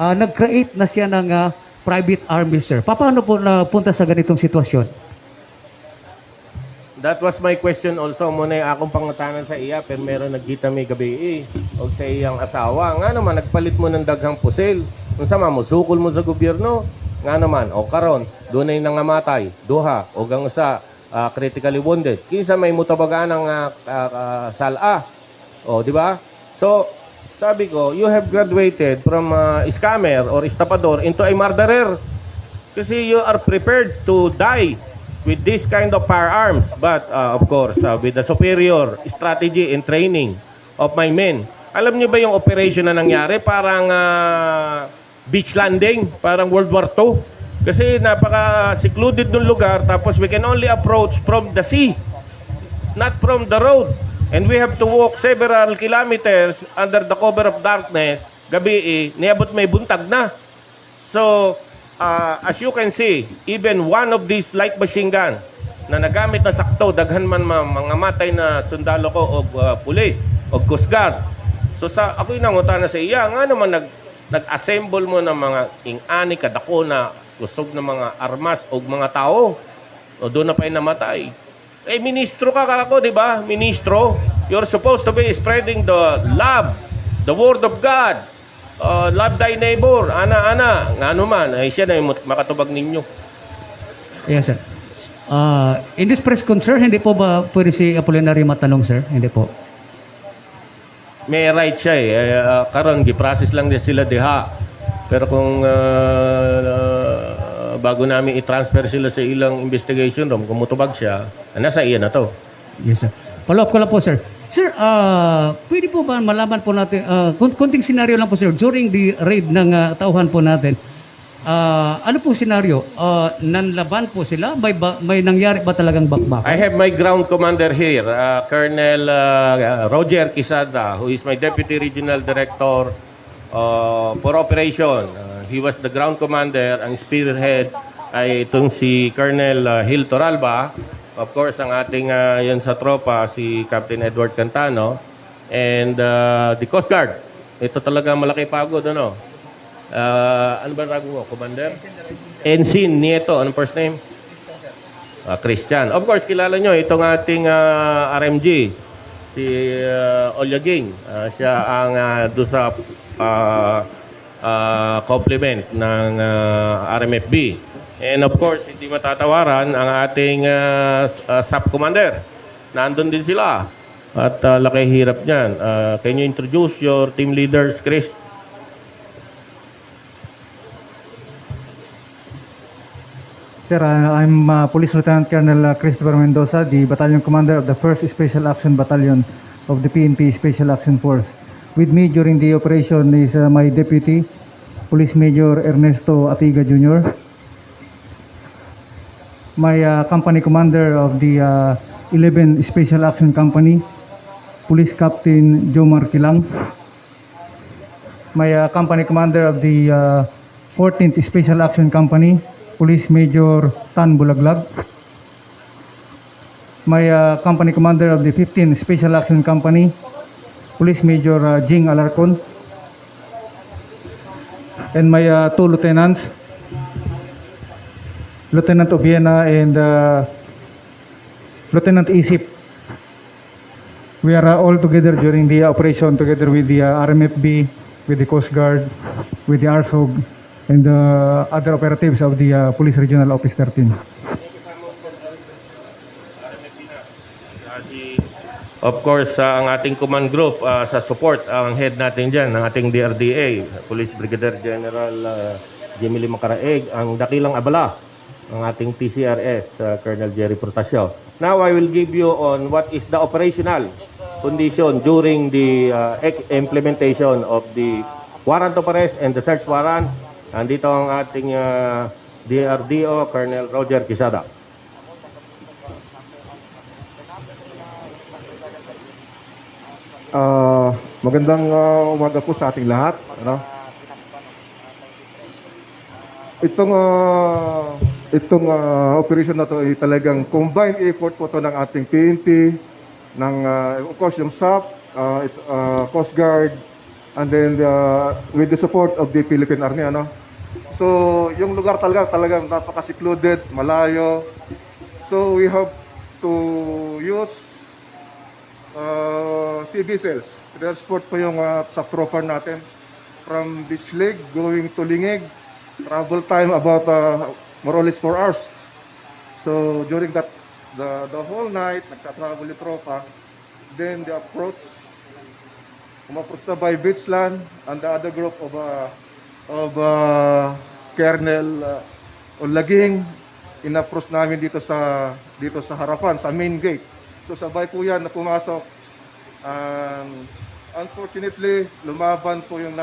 nag-create na siya ng private army, sir. Paano po napunta sa ganitong sitwasyon? That was my question also. Muna akong pangutanan sa iya, pero meron nagkita may gabi o sa iyang asawa. Nga naman, nagpalit mo ng daghang pusil. Kung sama mo, sukol mo sa gobyerno. Nga naman, o karon, doon ay nangamatay, duha, o gang sa critically wounded. Kinsa may mutabagaan ng sala. O, di ba? So, sabi ko, you have graduated from scammer or estapador into a murderer. Kasi you are prepared to die with this kind of firearms, but of course, with the superior strategy and training of my men. Alam niyo ba yung operation na nangyari? Parang beach landing, parang World War II. Kasi napaka-secluded ng lugar, tapos we can only approach from the sea, not from the road. And we have to walk several kilometers under the cover of darkness, gabi niabot may buntag na. So, as you can see, even one of these light machine gun na nagamit na sakto, daghan man mga matay na sundalo ko o pulis o Coast Guard. So ako'y nanguta na sa iya, nga naman nag-assemble mo ng mga ing-ani kadako na kusog ng mga armas o mga tao. O doon na pa'y namatay. Eh, ministro ka kako, di ba? Ministro, you're supposed to be spreading the love, the word of God. Love thy neighbor, ana, nga naman, ay siya na yung makatubag ninyo. Yes, sir. In this Presscon, sir, hindi po ba pwede si Apolnaryo matanong, sir? Hindi po. May right siya karon gi-process lang din sila diha. Pero kung bago namin i-transfer sila sa ilang investigation room, kung mutubag siya, nasa iya na to. Yes, sir. Follow up ko lang po, sir. Sir, pwede po ba malaman po natin, kunting senaryo lang po, sir, during the raid ng tauhan po natin, ano po senaryo? Nanlaban po sila? May nangyari ba talagang bakbak? I have my ground commander here, Colonel Roger Quisada, who is my Deputy Regional Director for Operation. He was the ground commander. Ang spearhead ay itong si Colonel Hil Toralba. Of course, ang ating yan sa tropa, si Captain Edward Cantano. And the Coast Guard. Ito talaga malaki pagod, ano? Ano ba rago mo, Commander? Ensign Nieto. Anong first name? Christian. Of course, kilala nyo itong ating RMG. Si Olyaging. Siya ang doon sa complement ng RMFB. And of course, hindi matatawaran ang ating sub-commander. Nandun din sila. At laki hirap niyan. Can you introduce your team leaders, Chris? Sir, I'm Police Lieutenant Colonel Christopher Mendoza, the Battalion Commander of the 1st Special Action Battalion of the PNP Special Action Force. With me during the operation is my Deputy, Police Major Ernesto Atiga Jr., my company commander of the 11 Special Action Company, Police Captain Jomar Kilang, my company commander of the 14th Special Action Company, Police Major Tan Bulaglag, my company commander of the 15th Special Action Company, Police Major Jing Alarcon, and my two lieutenants, Lieutenant Obiena and Lieutenant Isip. We are all together during the operation, together with the RMFB, with the Coast Guard, with the ARSOG, and the other operatives of the Police Regional Office 13. Of course, ang ating command group sa support, ang head natin dyan, ang ating DRDA, Police Brigadier General Jimmy Macaraeg, ang dakilang abala, ang ating TCRS, Colonel Jerry Protasio. Now, I will give you on what is the operational condition during the implementation of the warrant of arrest and the search warrant. Andito ang ating DRDO, Colonel Roger Quisada. Magandang umaga po sa ating lahat. Ano? Itong operation na to ay talagang combined effort po to ng ating PNP, ng of course yung SAP, Coast Guard, and then with the support of the Philippine Army, ano. So, yung lugar talagang napaka-secluded, malayo. So, we have to use sea vessels. Transport po yung sa trooper natin from Bishlig going to Lingig. Travel time about more or less 4 hours. So, during that, the whole night, nagtatravel yung tropa. Then, the approach na by Beachland and the other group of Colonel Olaging, in-approach namin dito sa harapan, sa main gate. So sabay po yan na pumasok. Unfortunately, lumaban po yung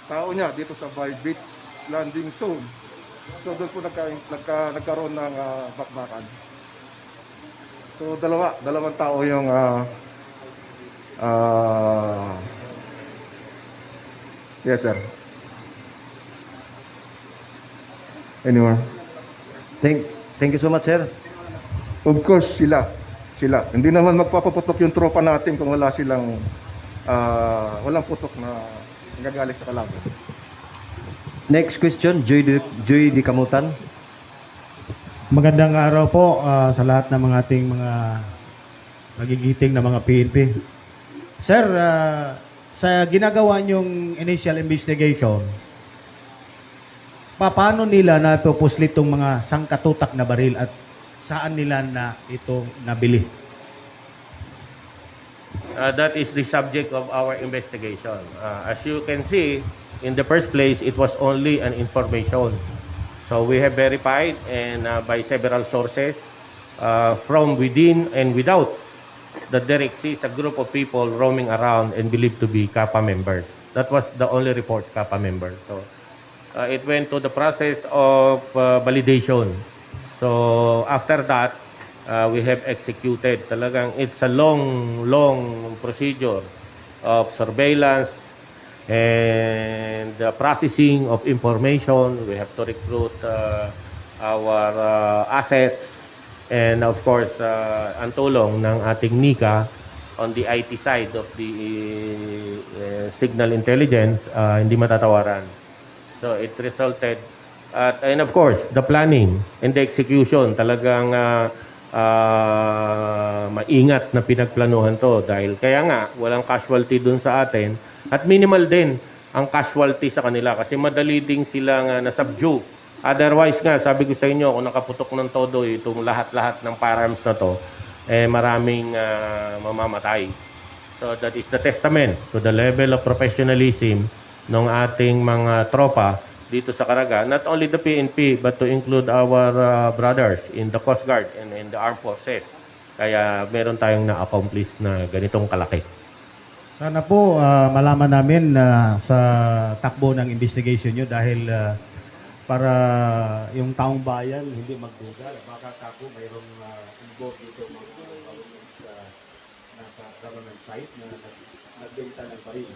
tao niya dito sa by beach landing zone. So doon po nagkaroon ng bakbakan. So dalawang tao yung yes, sir. Anymore? Thank you so much, sir. Of course, sila. Hindi naman magpapaputok yung tropa natin kung wala silang walang putok na nagagaling sa kalaban. Next question, Joy Di Kamutan. Magandang araw po sa lahat ng mga ating mga nagigiting na mga PNP. Sir, sa ginagawa niyong initial investigation, paano nila napupuslit itong mga sangkatutak na baril at saan nila na ito nabili? That is the subject of our investigation. As you can see, in the first place, it was only an information. So we have verified and by several sources from within and without that there exists a group of people roaming around and believed to be Kapa members. That was the only report, Kapa members. So it went to the process of validation. So after that, we have executed. Talagang it's a long procedure of surveillance and the processing of information. We have to recruit our assets and of course ang tulong ng ating NICA on the IT side of the signal intelligence, hindi matatawaran. So it resulted and of course the planning and the execution, talagang maingat na pinagplanuhan to dahil kaya nga walang casualty dun sa atin at minimal din ang casualty sa kanila kasi madali ding silang na-subdue. Otherwise nga, sabi ko sa inyo, kung nakaputok ng todo itong lahat-lahat ng firearms na to, maraming mamamatay. So that is the testament to the level of professionalism ng ating mga tropa dito sa Caraga. Not only the PNP, but to include our brothers in the Coast Guard and in the Armed Forces. Kaya meron tayong na-accomplish na ganitong kalaki. Sana po malaman namin sa takbo ng investigation nyo dahil para yung taong bayan hindi magduda. Baka kako mayroong involved dito nasa government site na nagbenta ng baril.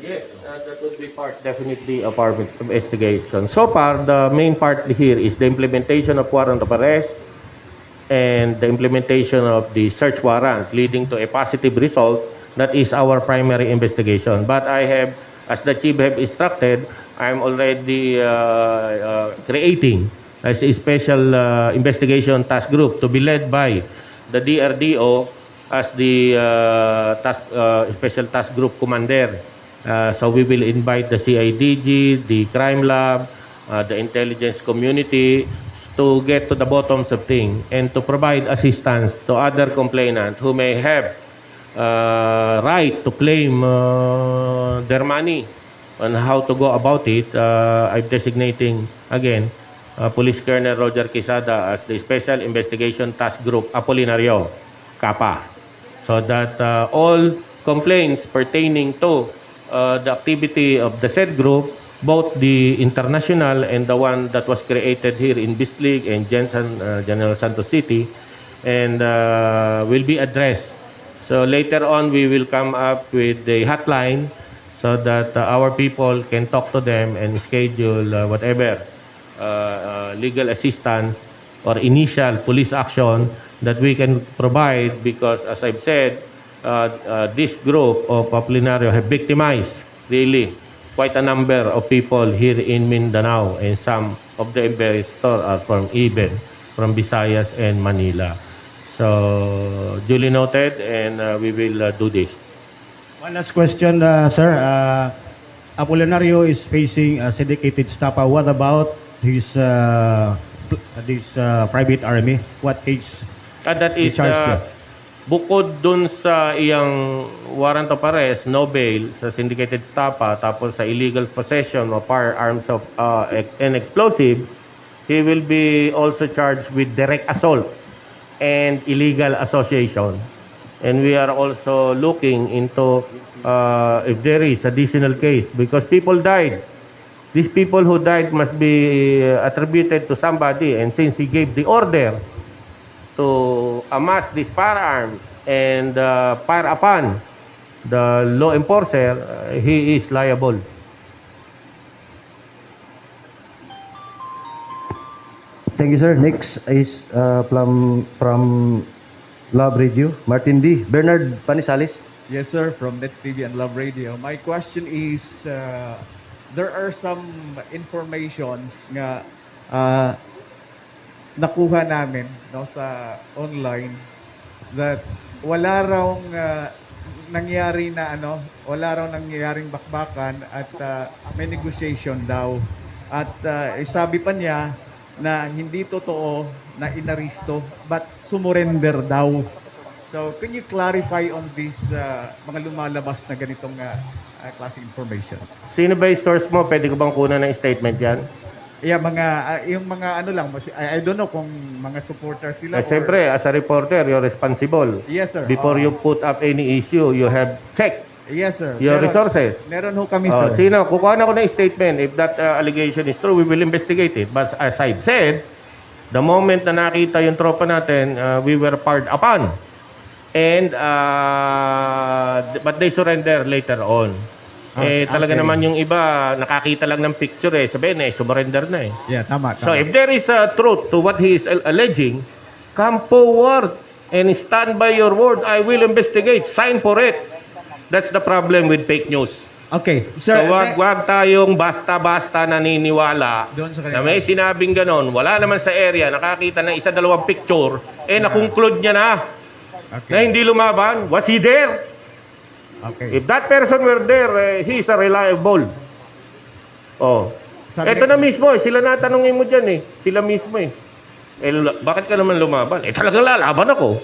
Yes, that would be part definitely of our investigation. So far, the main part here is the implementation of warrant of arrest and the implementation of the search warrant leading to a positive result. That is our primary investigation. But I have, as the chief have instructed, I'm already creating a special investigation task group to be led by the DRDO as the special task group commander. So we will invite the CIDG, the crime lab, the intelligence community to get to the bottoms of things and to provide assistance to other complainants who may have right to claim their money on how to go about it. I'm designating again Police Colonel Roger Quezada as the Special Investigation Task Group Apolnaryo, Kapa, so that all complaints pertaining to the activity of the said group, both the international and the one that was created here in Bislig and General Santos City, and will be addressed. So later on, we will come up with the hotline so that our people can talk to them and schedule whatever legal assistance or initial police action that we can provide, because as I've said, this group of Apolnaryo have victimized really quite a number of people here in Mindanao, and some of the investors are from Visayas and Manila. So duly noted, and we will do this. One last question, sir. Apolnaryo is facing syndicated stapa. What about his private army? What case? That is charged niya? bukod dun sa iyang warrant of arrest, no bail, sa syndicated stapa, tapos sa illegal possession of firearms of and explosive, he will be also charged with direct assault and illegal association. And we are also looking into if there is additional case, because people died. These people who died must be attributed to somebody, and since he gave the order to amass this firearm and fire upon the law enforcer, he is liable. Thank you, sir. Next is from Love Radio, Martin D. Bernard Panisalis. Yes, sir, from Let's TV and Love Radio. My question is, there are some informations nga nakuha namin sa online that wala raw nangyaring bakbakan at may negotiation daw. At sabi pa niya na hindi totoo na inaristo but sumurrender daw. So, can you clarify on this mga lumalabas na ganitong classic information? Sino ba yung source mo? Pwede ko bang kunan ng statement yan? Yeah, yung mga ano lang, I don't know kung mga supporters sila. Siyempre, as a reporter, you're responsible. Yes, sir. Before you put up any issue, you have checked Yes, sir. your resources. Meron ho kami, sir. Sino? Kukuha na ko ng statement. If that allegation is true, we will investigate it. But as I've said, the moment na nakita yung tropa natin, we were fired upon. And, but they surrender later on. Talaga naman yung iba, nakakita lang ng picture sabihin surrender na Yeah, tama. So if there is a truth to what he is alleging, come forward and stand by your word. I will investigate. Sign for it. That's the problem with fake news. Okay, So sir. wag tayong basta-basta naniniwala Doon sa na kanila. may sinabing ganon. Wala naman sa area, nakakita ng isa-dalawang picture, na-conclude niya na hindi lumaban. Was he there? Okay. If that person were there, he is a reliable. Ito na mismo, sila natanungin mo dyan Sila mismo bakit ka naman lumaban? Talagang lalaban ako.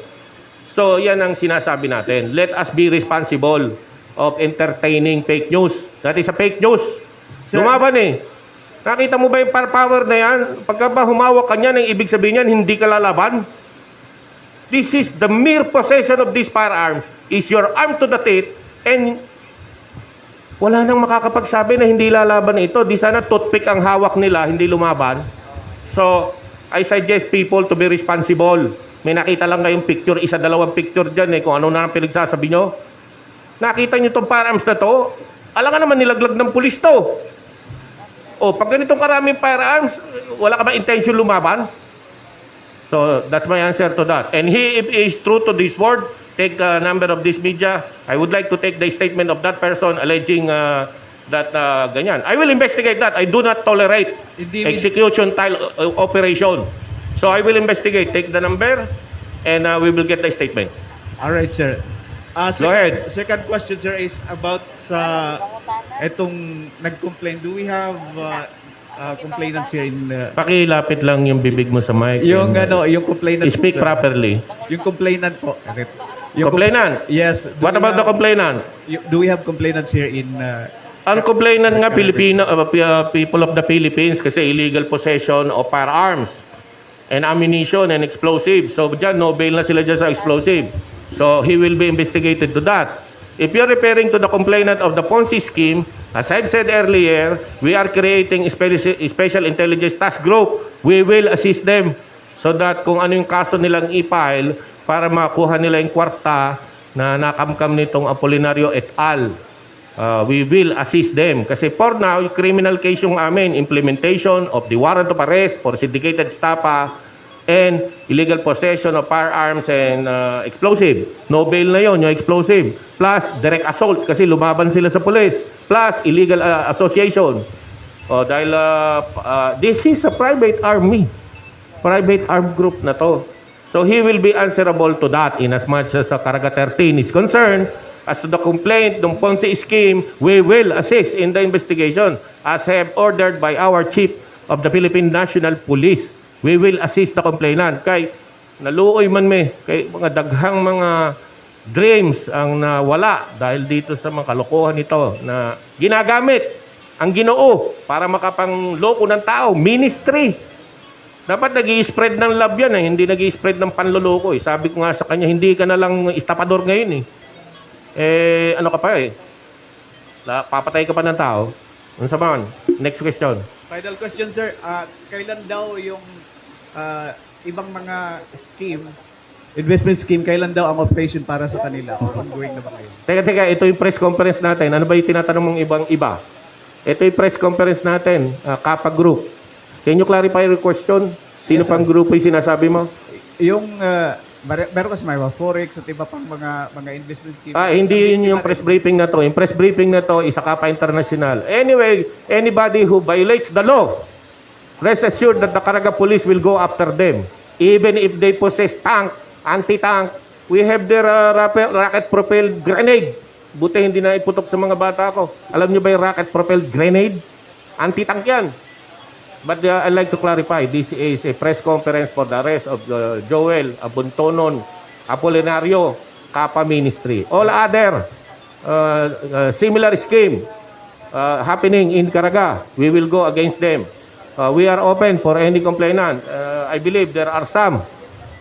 So, yan ang sinasabi natin. Let us be responsible of entertaining fake news. That is a fake news. Sir, Lumaban Nakita mo ba yung power na yan? Pagka ba humawak ka niyan, ang ibig sabihin niyan, hindi ka lalaban? This is the mere possession of these firearms. Is your arm to the teeth, and wala nang makakapagsabi na hindi lalaban ito. Di sana toothpick ang hawak nila, hindi lumaban. So, I suggest people to be responsible. May nakita lang kayong picture, isa-dalawang picture dyan kung ano na ang pinagsasabi nyo. Nakita nyo itong firearms na to, alam nga naman nilaglag ng pulis to. Pag ganitong karaming firearms, wala ka ba intention lumaban? So, that's my answer to that. And if he is true to this word, take a number of this media. I would like to take the statement of that person alleging that ganyan. I will investigate that. I do not tolerate execution style operation. So I will investigate. Take the number, and we will get the statement. All right, sir. Go ahead. Second question, sir, is about sa etong nag-complain. Do we have complainants here in... Pakilapit lang yung bibig mo sa mic. yung complainant... Speak sir. properly. Yung complainant po. Complainant? Yes. What about the complainant? Do we have complainants here in... Ang complainant nga, Filipino, people of the Philippines, kasi illegal possession of firearms and ammunition and explosive. So dyan, no bail na sila dyan sa explosive. So he will be investigated to that. If you're referring to the complainant of the Ponzi scheme, as I've said earlier, we are creating a special intelligence task group. We will assist them so that kung ano yung kaso nilang i-file para makuha nila yung kwarta na nakamkam nitong Apolnaryo et al. We will assist them. Kasi for now, yung criminal case yung amin, implementation of the warrant of arrest for syndicated stapa and illegal possession of firearms and explosive. No bail na yon, yung explosive. Plus, direct assault kasi lumaban sila sa police. Plus, illegal association. Dahil this is a private army. Private armed group na to. So he will be answerable to that in as much as Caraga 13 is concerned. As to the complaint ng Ponzi scheme, we will assist in the investigation as have ordered by our Chief of the Philippine National Police. We will assist the complainant. Kay naluoy man kay mga daghang mga dreams ang nawala dahil dito sa mga kalokohan nito na ginagamit ang Ginoo para makapangloko ng tao. Ministry. Dapat nag-i-spread ng love yan hindi nag-i-spread ng panloloko Sabi ko nga sa kanya, hindi ka na lang estapador ngayon ano ka pa papatay ka pa ng tao. Ano sa man? Next question. Final question, sir. Kailan daw yung ibang mga investment scheme, kailan daw ang operation para sa kanila? Or ongoing na ba kayo? Teka, ito yung press conference natin. Ano ba yung tinatanong mong ibang iba? Ito yung press conference natin, Kapa Group. Can you clarify your question? Sino pang grupo yung sinasabi mo? Yung meron kasi may forex at iba pang mga investment scheme. Hindi yun yung press briefing na to. Yung press briefing na to is a Kapa International. Anyway, anybody who violates the law, rest assured that the Caraga Police will go after them. Even if they possess tank, anti-tank, we have their rocket-propelled grenade. Buti hindi na iputok sa mga bata ko. Alam nyo ba yung rocket-propelled grenade? Anti-tank yan. But I'd like to clarify, this is a press conference for the rest of Joel, Abuntonon, Apolnaryo, Kapa Ministry. All other similar scheme happening in Caraga, we will go against them. We are open for any complainant. I believe there are some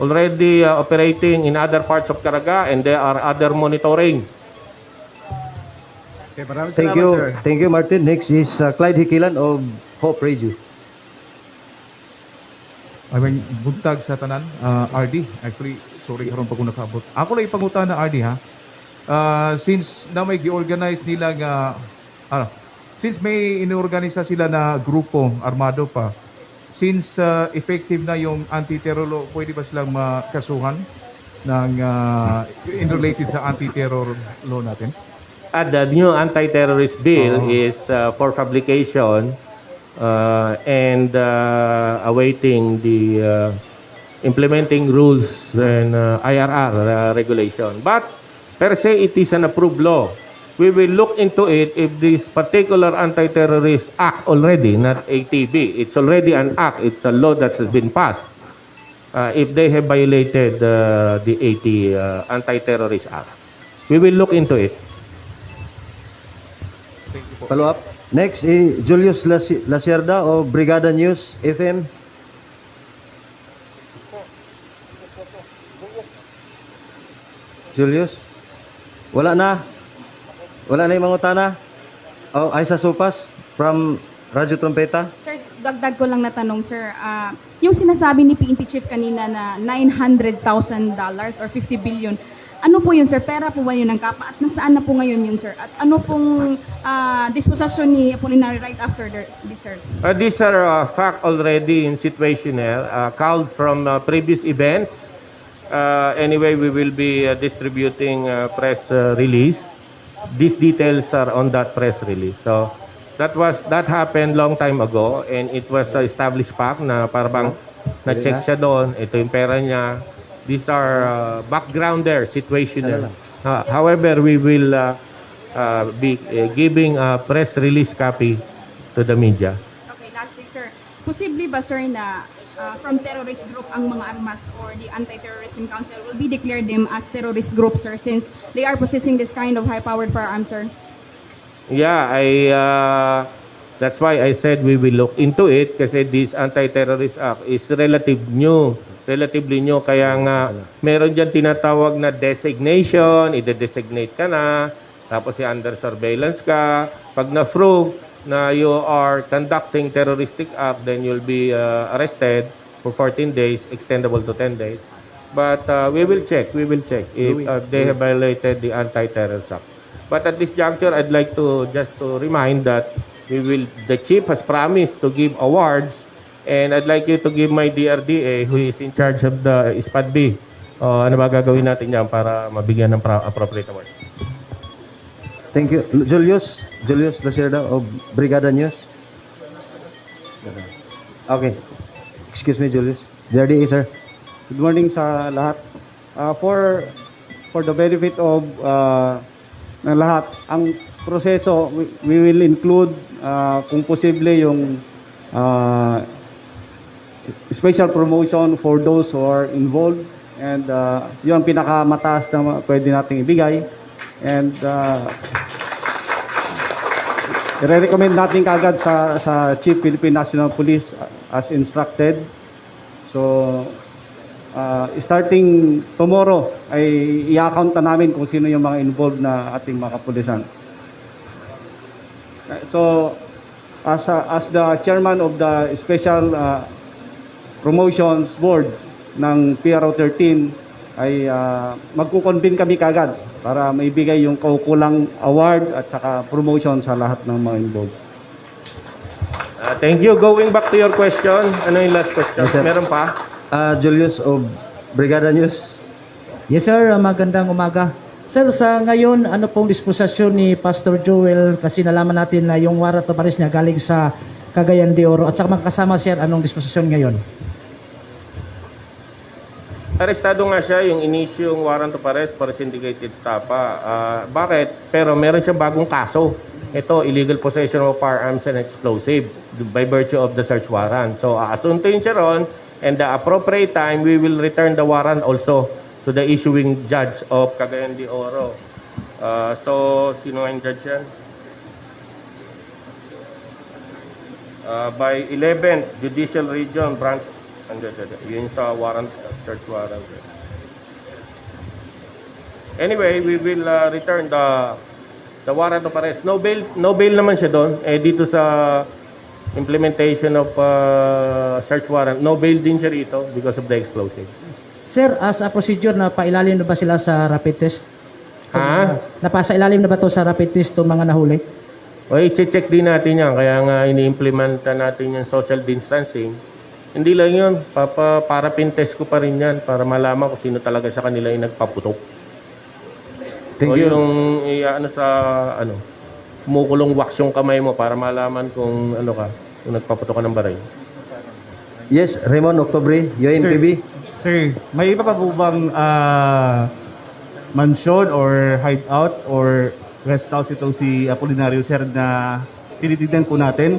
already operating in other parts of Caraga and there are other monitoring. Okay, maraming Thank salamat, you. sir. Thank you, Martin. Next is Clyde Hikilan of Hope Radio. I mean, buntag sa tanan, RD. Actually, sorry karon pag nakaabot. Ako lang ipangutan na RD ha. Since na may gi-organize nila nga since may inorganisa sila na grupo armado pa, since effective na yung anti-terror law, pwede ba silang makasuhan ng in related sa anti-terror law natin? The new anti-terrorist bill is for publication and awaiting the implementing rules and IRR regulation. But per se, it is an approved law. We will look into it if this particular anti-terrorist act already, not ATB, it's already an act, it's a law that has been passed. If they have violated the anti-terrorist act, we will look into it. Follow up. Next is Julius Lacerda of Brigada News FM. Julius? Wala na? Wala na yung mga utana? Aisa Supas from Radyo Trompeta. Sir, dagdag ko lang na tanong, sir. Yung sinasabi ni PNP Chief kanina na $900,000 or 50 billion, ano po yun, sir? Pera po ba yun ng Kapa? At nasaan na po ngayon yun, sir? At ano pong disposition ni Apolnaryo right after this, sir? These are fact already in situational, called from previous events. Anyway, we will be distributing press release. These details are on that press release. So that happened long time ago and it was established fact na parang na-check siya doon. Ito yung pera niya. These are backgrounder situational. However, we will be giving a press release copy to the media. Okay, lastly, sir. Posible ba, sir, na from terrorist group ang mga armas or the Anti-Terrorism Council will be declared them as terrorist group, sir, since they are possessing this kind of high-powered firearms, sir? Yeah, that's why I said we will look into it kasi this Anti-Terrorist Act is relatively new, kaya nga meron dyan tinatawag na designation, ide-designate ka na, tapos under surveillance ka. Pag na-prove na you are conducting terroristic act, then you'll be arrested for 14 days, extendable to 10 days. But we will check if they have violated the Anti-Terrorist Act. But at this juncture, I'd like to just to remind that the chief has promised to give awards And I'd like you to give my DRDA, who is in charge of the SPAD B, ano ba gagawin natin yan para mabigyan ng appropriate award. Thank you. Julius Lacerda of Brigada News. Okay. Excuse me, Julius. DRDA, sir. Good morning sa lahat. For the benefit of ng lahat, ang proseso, we will include kung posible yung special promotion for those who are involved, and yun ang pinakamataas na pwede nating ibigay, and i-recommend natin kagad sa Chief Philippine National Police as instructed. So starting tomorrow ay i-account na namin kung sino yung mga involved na ating mga kapulisan. So as the chairman of the special promotions board ng PRO 13 ay magkukonvene kami kagad para maibigay yung kaukulang award at saka promotion sa lahat ng mga involved. Thank you. Going back to your question, ano yung last question? Yes, sir. Meron pa? Julius of Brigada News. Yes sir, magandang umaga. Sir, sa ngayon, ano pong disposisyon ni Pastor Joel, kasi nalaman natin na yung warrant of arrest niya galing sa Cagayan de Oro, at saka magkasama sir, anong disposisyon ngayon? Arestado nga siya, yung inisyong warrant of arrest para syndicated stapa. Bakit? Pero meron siyang bagong kaso. Ito, illegal possession of firearms and explosive by virtue of the search warrant. So, aasuntuin siya ron, and the appropriate time, we will return the warrant also to the issuing judge of Cagayan de Oro. So, sino ang judge yan? By 11th Judicial Region Branch. Yun sa warrant, search warrant. Anyway, we will return the warrant of arrest. No bail naman siya doon. Dito sa implementation of search warrant, no bail din siya rito because of the explosive. Sir, as a procedure, napailalim na ba sila sa rapid test? Ha? Napasa ilalim na ba to sa rapid test itong mga nahuli? O, i-check din natin yan. Kaya nga ini-implementa natin yung social distancing. Hindi lang yun. Para pin-test ko pa rin yan para malaman kung sino talaga sa kanila yung nagpaputok. Thank O you. yung kumukulong wax yung kamay mo para malaman kung kung nagpaputok ka ng baray. Yes, Raymond Octobre, UNPB. Sir, may iba pa po bang mansion or hideout or rest house itong si Apolnaryo, sir, na tinitignan po natin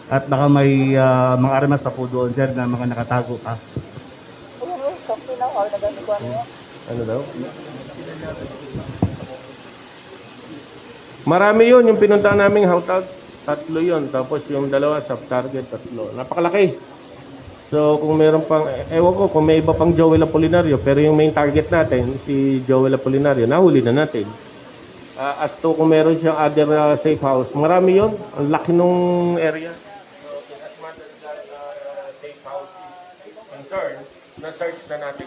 at baka may mga armas pa po doon, sir, na mga nakatago pa? Ano daw? Marami yun. Yung pinuntahan naming hautag, 3 yun. Tapos yung 2 sub-target, 3. Napakalaki. So, kung meron pang, ewan ko, kung may iba pang Joel Apolnaryo, pero yung main target natin, si Joel Apolnaryo, nahuli na natin. As to kung meron siyang other safe house, marami yun. Ang laki nung area. So, as much as that safe house is concerned, na-search na natin.